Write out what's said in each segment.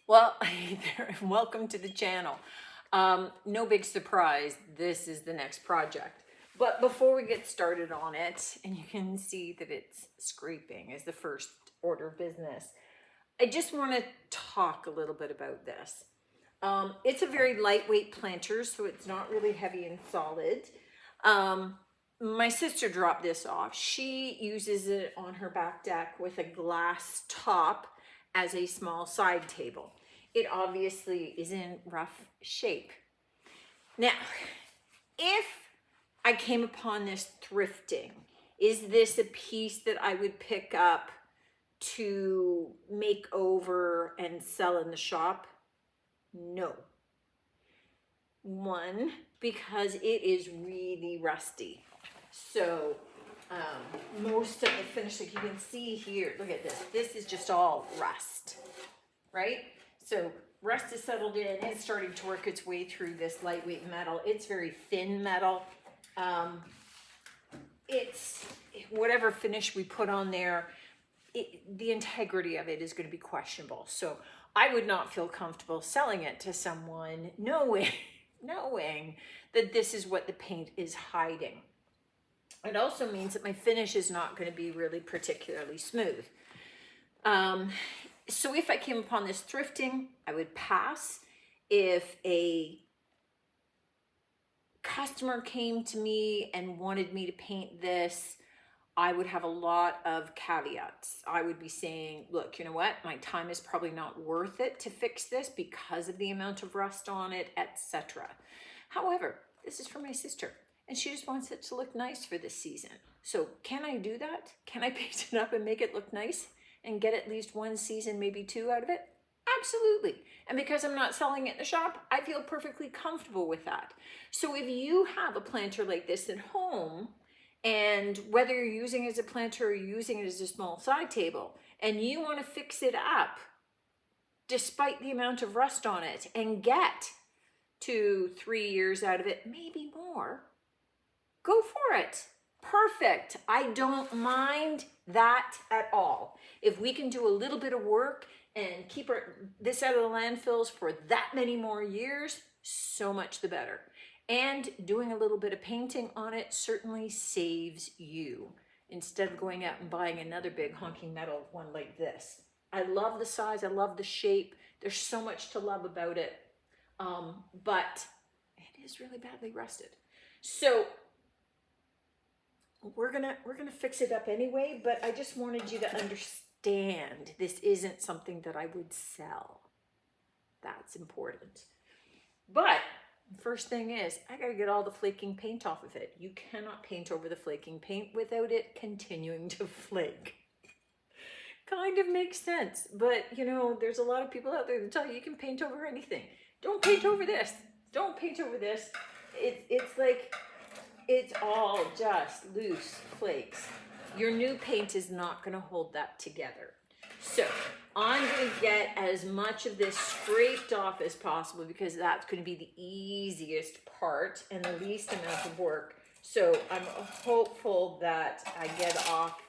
Well, hey there, and welcome to the channel. No big surprise, this is the next project. But before we get started on it, and you can see that it's scraping as the first order of business, I just want to talk a little bit about this. It's a very lightweight planter, so it's not really heavy and solid. My sister dropped this off. She uses it on her back deck with a glass top as a small side table. It obviously is in rough shape. Now, if I came upon this thrifting, is this a piece that I would pick up to make over and sell in the shop? No. One, because it is really rusty. So most of the finish, like you can see here, look at this. This is just all rust, right? So rust is settled in. It's starting to work its way through this lightweight metal. It's very thin metal. It's whatever finish we put on there, the integrity of it is going to be questionable. So I would not feel comfortable selling it to someone knowing that this is what the paint is hiding. It also means that my finish is not going to be really particularly smooth. So if I came upon this thrifting, I would pass. If a customer came to me and wanted me to paint this, I would have a lot of caveats. I would be saying, look, you know what? My time is probably not worth it to fix this because of the amount of rust on it, etc. However, this is for my sister, and she just wants it to look nice for this season. So can I do that? Can I paint it up and make it look nice and get at least one season, maybe two out of it? Absolutely. And because I'm not selling it in the shop, I feel perfectly comfortable with that. So if you have a planter like this at home, and whether you're using it as a planter or using it as a small side table, and you want to fix it up despite the amount of rust on it and get 2-3 years out of it, maybe more, go for it. Perfect. I don't mind that at all. If we can do a little bit of work and keep this out of the landfills for that many more years, so much the better. And doing a little bit of painting on it certainly saves you instead of going out and buying another big honking metal one like this. I love the size, I love the shape. There's so much to love about it, but it is really badly rusted. So we're gonna fix it up anyway, but I just wanted you to understand this isn't something that I would sell. That's important. But first thing is, I gotta get all the flaking paint off of it. You cannot paint over the flaking paint without it continuing to flake. Kind of makes sense, but you know, there's a lot of people out there that tell you can paint over anything. Don't paint over this. Don't paint over this. It's like, it's all just loose flakes. Your new paint is not gonna hold that together. So I'm gonna get as much of this scraped off as possible because that's gonna be the easiest part and the least amount of work. So I'm hopeful that I get off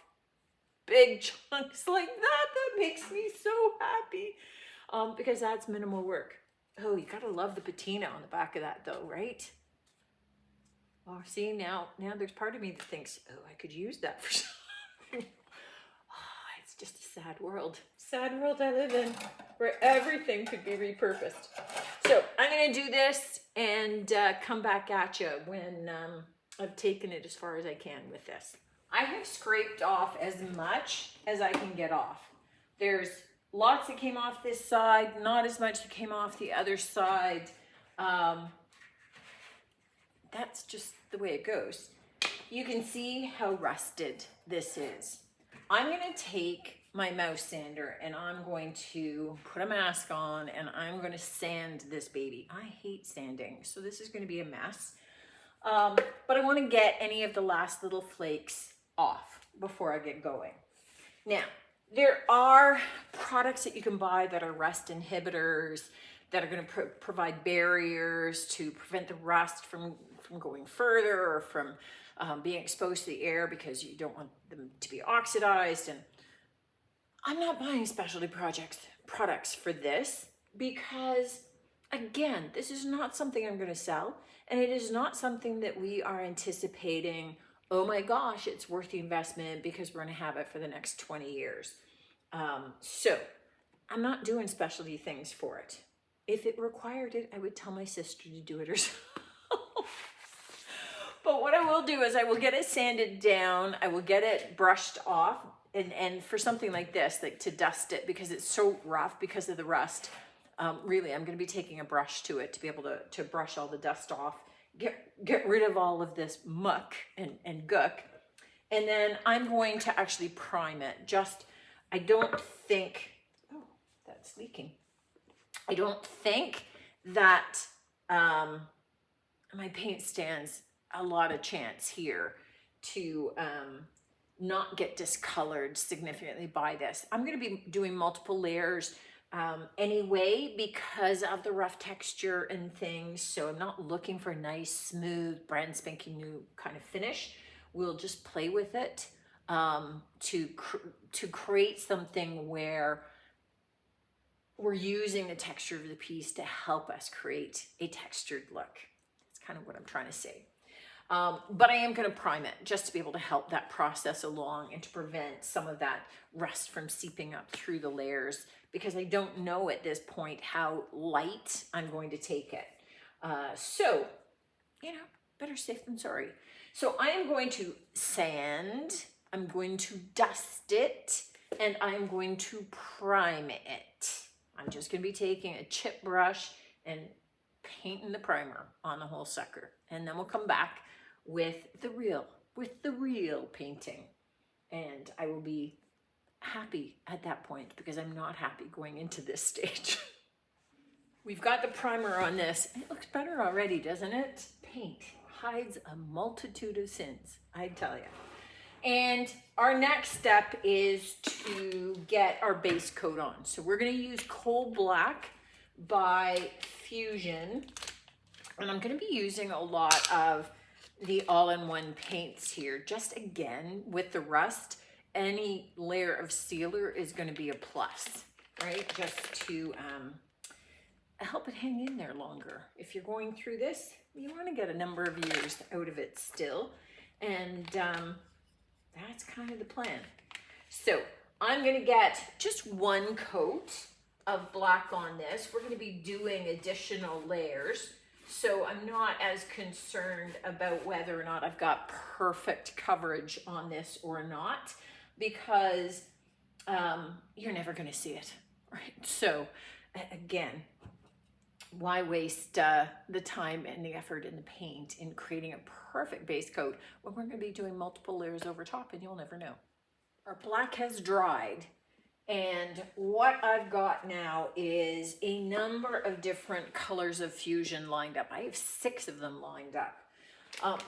big chunks like that. That makes me so happy because that's minimal work. Oh, you gotta love the patina on the back of that though, right? Oh, see, now there's part of me that thinks, oh, I could use that for something. Oh, it's just a sad world. Sad world I live in where everything could be repurposed. So I'm going to do this and come back at you when I've taken it as far as I can with this. I have scraped off as much as I can get off. There's lots that came off this side, not as much that came off the other side. That's just the way it goes. You can see how rusted this is. I'm going to take my mouse sander and I'm going to put a mask on and I'm going to sand this baby. I hate sanding, so this is going to be a mess. But I want to get any of the last little flakes off before I get going. Now, there are products that you can buy that are rust inhibitors that are going to provide barriers to prevent the rust from going further or from being exposed to the air because you don't want them to be oxidized. And I'm not buying specialty products for this, because again, this is not something I'm going to sell, and it is not something that we are anticipating, oh my gosh, it's worth the investment because we're going to have it for the next 20 years. So I'm not doing specialty things for it. If it required it, I would tell my sister to do it herself. But what I will do is I will get it sanded down. I will get it brushed off. And for something like this, like to dust it, because it's so rough because of the rust, really, I'm going to be taking a brush to it to be able to brush all the dust off, get rid of all of this muck and gook. And then I'm going to actually prime it. I don't think, oh, that's leaking. I don't think that my paint stands a lot of chance here to not get discolored significantly by this. I'm going to be doing multiple layers anyway because of the rough texture and things. So I'm not looking for a nice, smooth, brand spanking new kind of finish. We'll just play with it to create something where we're using the texture of the piece to help us create a textured look. That's kind of what I'm trying to say. But I am going to prime it just to be able to help that process along and to prevent some of that rust from seeping up through the layers, because I don't know at this point how light I'm going to take it. So, you know, better safe than sorry. So I am going to sand, I'm going to dust it, and I'm going to prime it. I'm just going to be taking a chip brush and painting the primer on the whole sucker. And then we'll come back with the real painting. And I will be happy at that point, because I'm not happy going into this stage. We've got the primer on this. It looks better already, doesn't it? Paint hides a multitude of sins, I tell you. And our next step is to get our base coat on. So we're going to use Coal Black by Fusion. And I'm going to be using a lot of the all-in-one paints here. Just again, with the rust, any layer of sealer is going to be a plus, right? Just to help it hang in there longer. If you're going through this, you want to get a number of years out of it still. And that's kind of the plan. So I'm going to get just one coat of black on this. We're going to be doing additional layers. So I'm not as concerned about whether or not I've got perfect coverage on this or not, because you're never going to see it, right? So again, why waste the time and the effort and the paint in creating a perfect base coat when we're going to be doing multiple layers over top and you'll never know. Our black has dried, and what I've got now is a number of different colors of Fusion lined up. I have 6 of them lined up.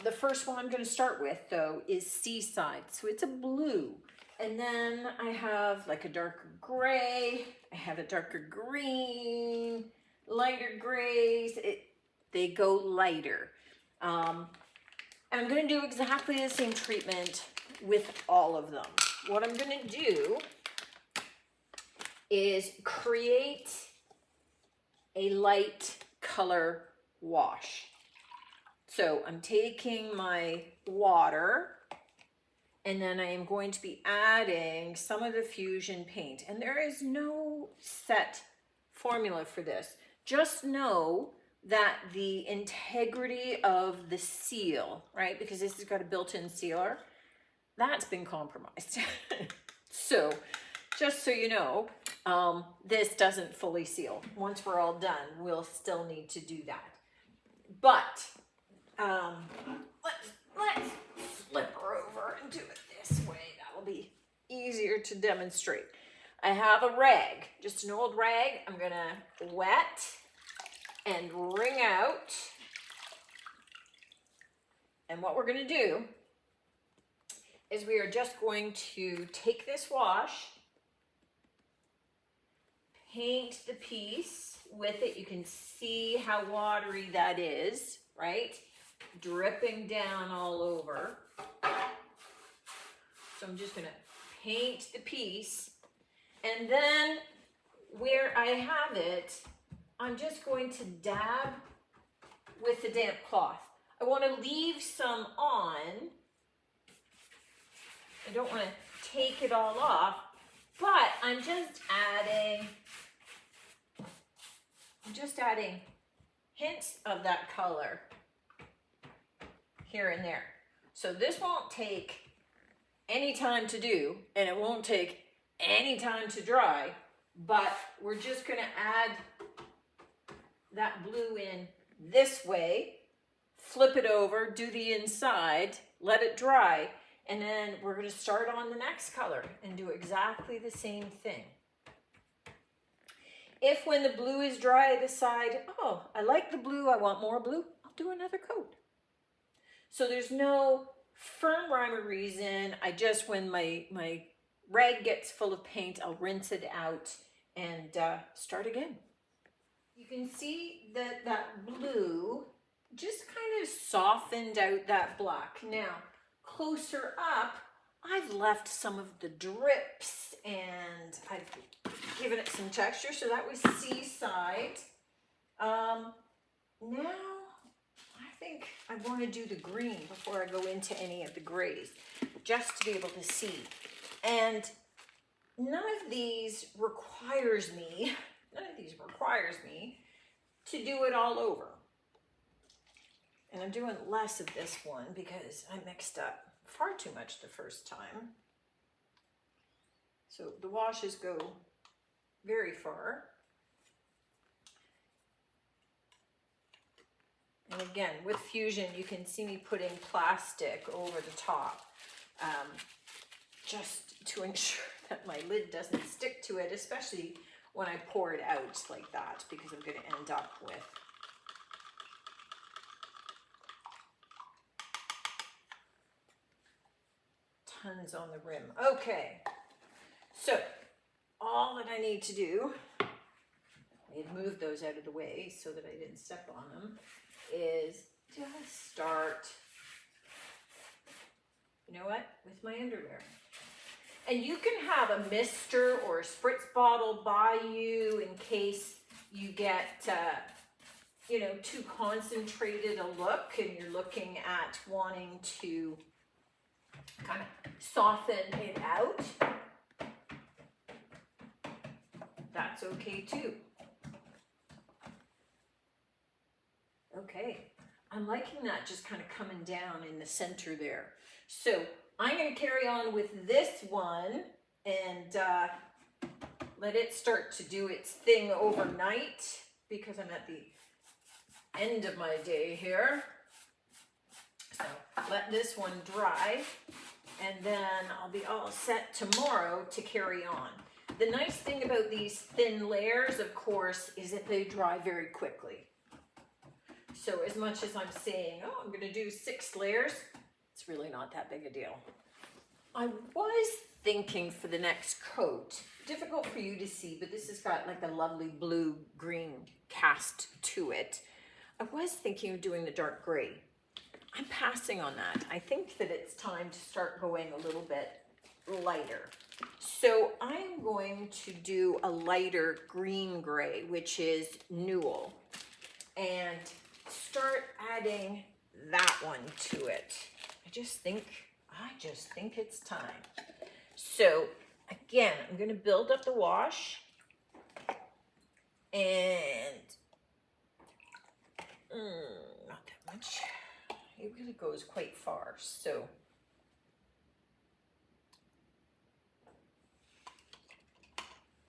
The first one I'm going to start with, though, is Seaside. So it's a blue. And then I have like a darker gray. I have a darker green, lighter grays. They go lighter. And I'm going to do exactly the same treatment with all of them. What I'm going to do is create a light color wash. So I'm taking my water, and then I am going to be adding some of the Fusion paint. And there is no set formula for this. Just know that the integrity of the seal, right, because this has got a built-in sealer, that's been compromised. So just so you know, this doesn't fully seal. Once we're all done, we'll still need to do that. But let's flip her over and do it this way. That'll be easier to demonstrate. I have a rag, just an old rag. I'm gonna wet and wring out. And what we're gonna do is we are just going to take this wash, paint the piece with it. You can see how watery that is, right? Dripping down all over. So I'm just gonna paint the piece, and then where I have it, I'm just going to dab with the damp cloth. I want to leave some on. I don't want to take it all off, but I'm just adding hints of that color here and there. So this won't take any time to do, and it won't take any time to dry, but we're just going to add that blue in this way, flip it over, do the inside, let it dry, and then we're going to start on the next color and do exactly the same thing. If when the blue is dry, I decide, oh, I like the blue, I want more blue, I'll do another coat. So there's no firm rhyme or reason. I just, when my rag gets full of paint, I'll rinse it out and start again. You can see that that blue just kind of softened out that black. Now, closer up, I've left some of the drips and I've given it some texture so that was seaside. Now, I think I want to do the green before I go into any of the grays, just to be able to see. And none of these requires me to do it all over. And I'm doing less of this one because I mixed up far too much the first time. So the washes go very far. And again, with Fusion, you can see me putting plastic over the top, just to ensure that my lid doesn't stick to it, especially when I pour it out like that, because I'm going to end up with tons on the rim. Okay, so all that I need to do, I had moved those out of the way so that I didn't step on them, is just start, you know what, with my underwear. And you can have a mister or a spritz bottle by you in case you get, you know, too concentrated a look and you're looking at wanting to kind of soften it out. That's okay too. Okay, I'm liking that just kind of coming down in the center there. So I'm going to carry on with this one and let it start to do its thing overnight because I'm at the end of my day here. So let this one dry and then I'll be all set tomorrow to carry on. The nice thing about these thin layers, of course, is that they dry very quickly. So as much as I'm saying, oh, I'm going to do 6 layers, it's really not that big a deal. I was thinking for the next coat, difficult for you to see, but this has got like a lovely blue-green cast to it. I was thinking of doing the dark gray. I'm passing on that. I think that it's time to start going a little bit lighter. So I'm going to do a lighter green gray, which is Newell, and start adding that one to it. I just think it's time. So again, I'm going to build up the wash and not that much. It really goes quite far. So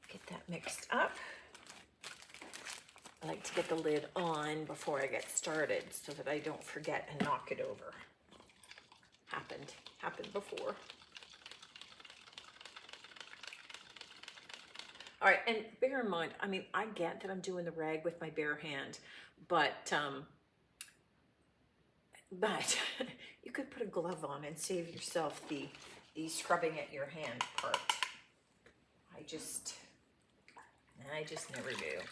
get that mixed up. I like to get the lid on before I get started so that I don't forget and knock it over. Happened before. All right, and bear in mind, I mean, I get that I'm doing the rag with my bare hand, but you could put a glove on and save yourself the scrubbing at your hand part. I just never do.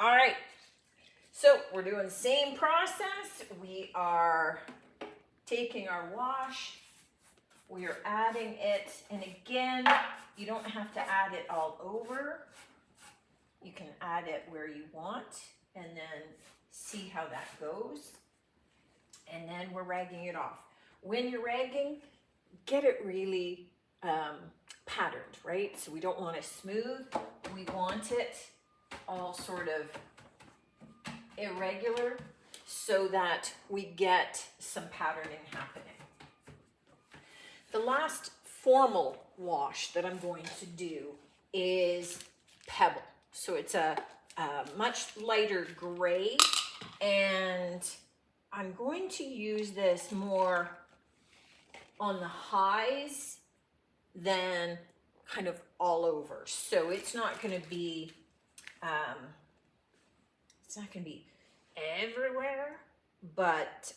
All right, so we're doing the same process. We are taking our wash, we are adding it, and again, you don't have to add it all over. You can add it where you want and then see how that goes. And then we're ragging it off. When you're ragging, get it really patterned, right? So we don't want it smooth. We want it all sort of irregular so that we get some patterning happening. The last formal wash that I'm going to do is Pebble. So it's a much lighter gray, and I'm going to use this more on the highs than kind of all over. So it's not going to be everywhere, but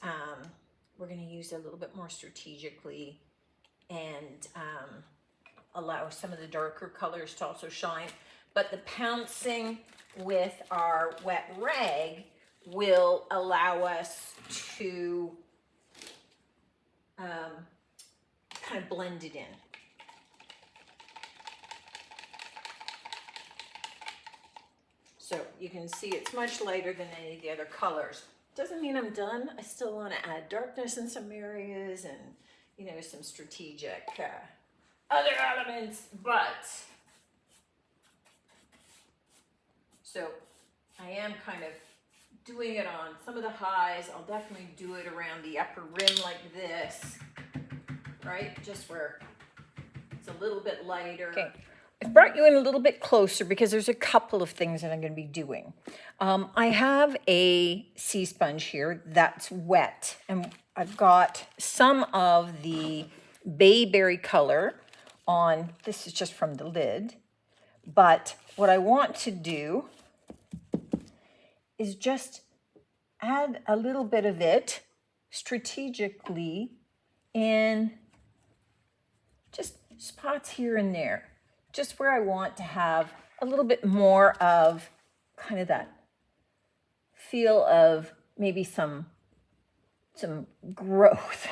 we're going to use it a little bit more strategically and allow some of the darker colors to also shine. But the pouncing with our wet rag will allow us to kind of blend it in. So you can see it's much lighter than any of the other colors. Doesn't mean I'm done. I still want to add darkness in some areas and, you know, some strategic other elements, but so I am kind of doing it on some of the highs. I'll definitely do it around the upper rim like this, right? Just where it's a little bit lighter. Okay. I've brought you in a little bit closer because there's a couple of things that I'm going to be doing. I have a sea sponge here that's wet, and I've got some of the bayberry color on. This is just from the lid, but what I want to do is just add a little bit of it strategically in just spots here and there, just where I want to have a little bit more of kind of that feel of maybe some growth.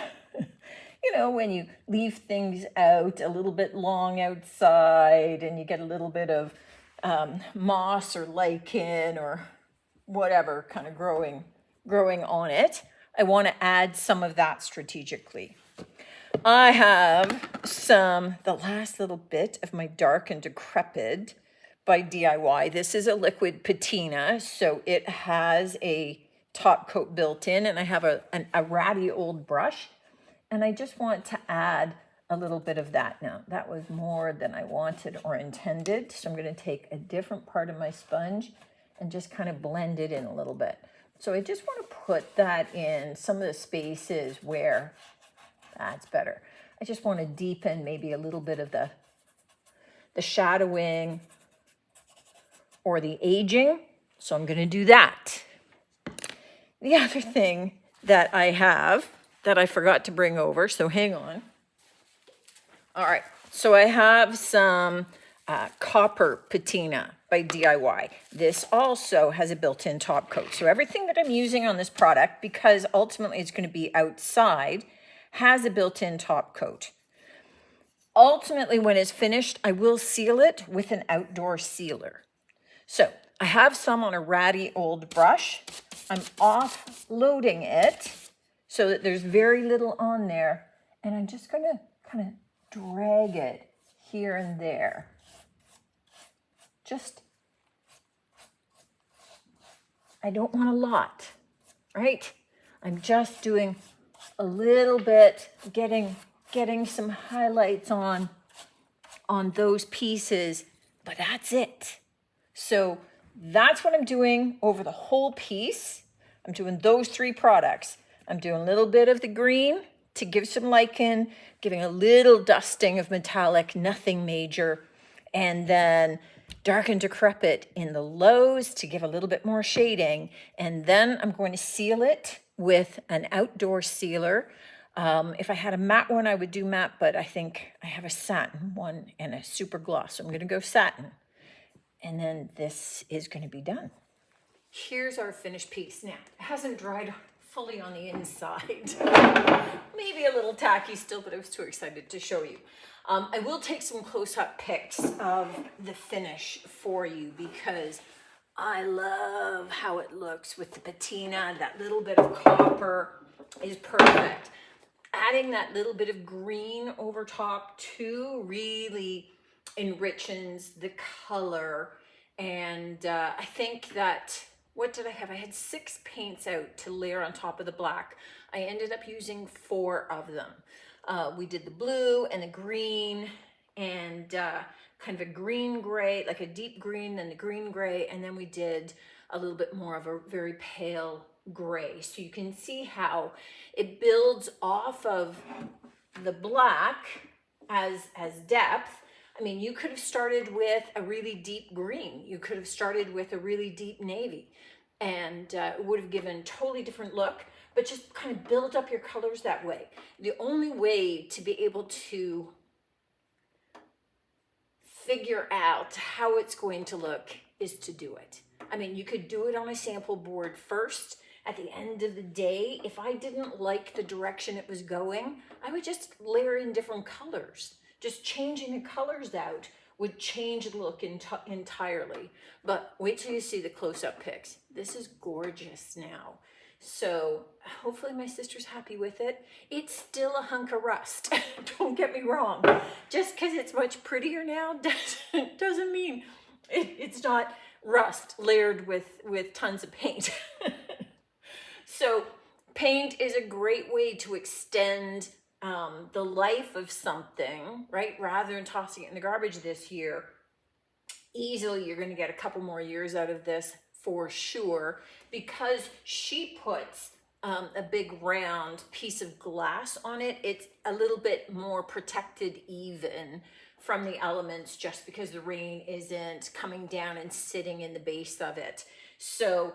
You know, when you leave things out a little bit long outside and you get a little bit of moss or lichen or whatever kind of growing on it, I want to add some of that strategically. I have the last little bit of my Dark and Decrepit by DIY. This is a liquid patina, so it has a top coat built in, and I have a ratty old brush, and I just want to add a little bit of that. Now, that was more than I wanted or intended, so I'm going to take a different part of my sponge and just kind of blend it in a little bit. So I just want to put that in some of the spaces where that's better. I just want to deepen maybe a little bit of the shadowing or the aging. So I'm going to do that. The other thing that I have that I forgot to bring over, so hang on. All right, so I have some copper patina by DIY. This also has a built-in top coat. So everything that I'm using on this product, because ultimately it's going to be outside, has a built-in top coat. Ultimately, when it's finished, I will seal it with an outdoor sealer. So I have some on a ratty old brush. I'm offloading it so that there's very little on there. And I'm just going to kind of drag it here and there. I don't want a lot, right? I'm just doing a little bit, getting some highlights on those pieces, but that's it. So that's what I'm doing over the whole piece. I'm doing those three products. I'm doing a little bit of the green to give some lichen, giving a little dusting of metallic, nothing major, and then Dark and Decrepit in the lows to give a little bit more shading. And then I'm going to seal it with an outdoor sealer. If I had a matte one, I would do matte, but I think I have a satin one and a super gloss. So I'm going to go satin. And then this is going to be done. Here's our finished piece. Now, it hasn't dried fully on the inside. Maybe a little tacky still, but I was too excited to show you. I will take some close-up pics of the finish for you because I love how it looks with the patina. That little bit of copper is perfect. Adding that little bit of green over top too really enriches the color. And I think that, what did I have? I had 6 paints out to layer on top of the black. I ended up using 4 of them. We did the blue and the green and kind of a green gray, like a deep green and the green gray. And then we did a little bit more of a very pale gray. So you can see how it builds off of the black as depth. I mean, you could have started with a really deep green. You could have started with a really deep navy, and it would have given a totally different look, but just kind of build up your colors that way. The only way to be able to figure out how it's going to look is to do it. I mean, you could do it on a sample board first. At the end of the day, if I didn't like the direction it was going, I would just layer in different colors. Just changing the colors out would change the look entirely. But wait till you see the close-up pics. This is gorgeous now. So hopefully my sister's happy with it. It's still a hunk of rust. Don't get me wrong. Just because it's much prettier now doesn't mean it's not rust layered with tons of paint. So paint is a great way to extend the life of something, right? Rather than tossing it in the garbage this year, easily you're going to get a couple more years out of this for sure, because she puts a big round piece of glass on it. It's a little bit more protected even from the elements, just because the rain isn't coming down and sitting in the base of it. So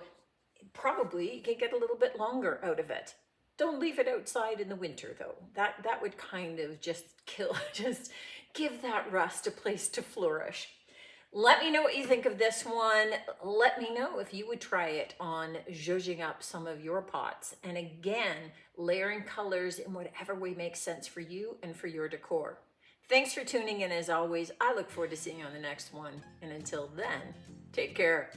probably you can get a little bit longer out of it. Don't leave it outside in the winter though. That would kind of just just give that rust a place to flourish. Let me know what you think of this one. Let me know if you would try it on zhuzhing up some of your pots. And again, layering colors in whatever way makes sense for you and for your decor. Thanks for tuning in as always. I look forward to seeing you on the next one. And until then, take care.